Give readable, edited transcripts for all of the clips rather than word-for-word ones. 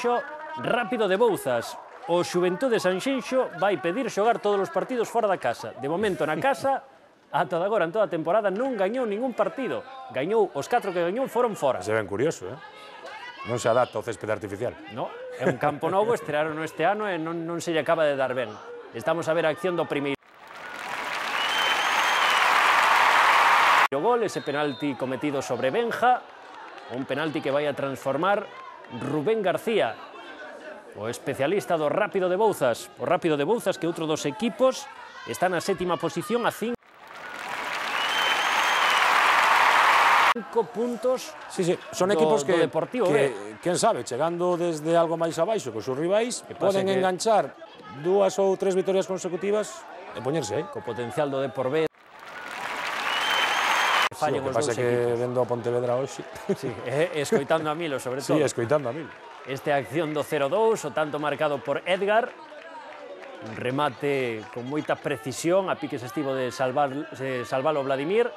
Sanxenxo, Rápido de Bouzas. O Xuventude Sanxenxo vai pedir xogar todos os partidos fora da casa. De momento na casa, ata de agora en toda a temporada non gañou ningún partido. Gañou, os 4 que gañou foron fora. Se ven curioso, Non se adapta ao céspede artificial. No, é un campo novo, estrearon este ano e non se lle acaba de dar ben. Estamos a ver a acción do primeiro gol, ese penalti cometido sobre Benja, un penalti que vai a transformar Rubén García, o especialista do Rápido de Bouzas. O Rápido de Bouzas, que outro dos equipos, está na 7ª posición a 5 puntos. Sí, son equipos que, Deportivo quen sabe, chegando desde algo máis abaixo cos seus rivais, poden enganchar 2 ou 3 vitorias consecutivas e poñerse aí. Co potencial do Depor B. Sí, o que pasa é que vendo a Pontevedra hoxe. Sí, escoitando a Milo, sobre todo. Sí, escoitando a Milo. Esta acción do 0-2, o tanto marcado por Edgar. Un remate con moita precisión, a piques estivo de salvalo Vladimir.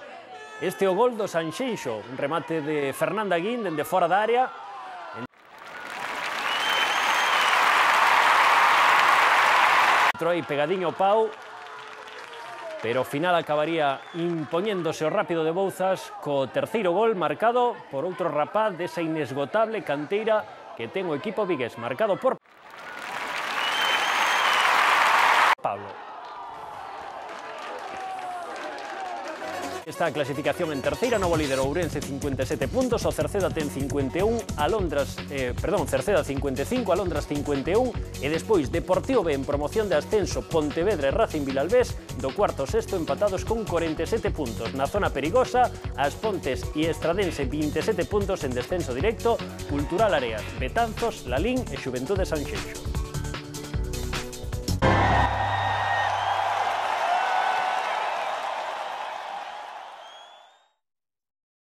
Este é o gol do Sanxenxo, un remate de Fernanda Guín dende fora da área. Entrou aí pegadiño o pau, pero ao final acabaría impoñéndose o Rápido de Bouzas co terceiro gol marcado por outro rapaz desa inesgotable canteira que ten o equipo vigués, marcado por Pablo. Está a clasificación en terceira, novo líder Ourense 57 puntos, o Cerceda ten 51, Cerceda 55, Alondras 51 e despois Deportivo B en promoción de ascenso, Pontevedra e Racing Vilalbés do cuarto ao sexto empatados con 47 puntos. Na zona perigosa, As Pontes e Estradense 27 puntos en descenso directo, Cultural Areas, Betanzos, Lalín e Xuventude Sanxenxo.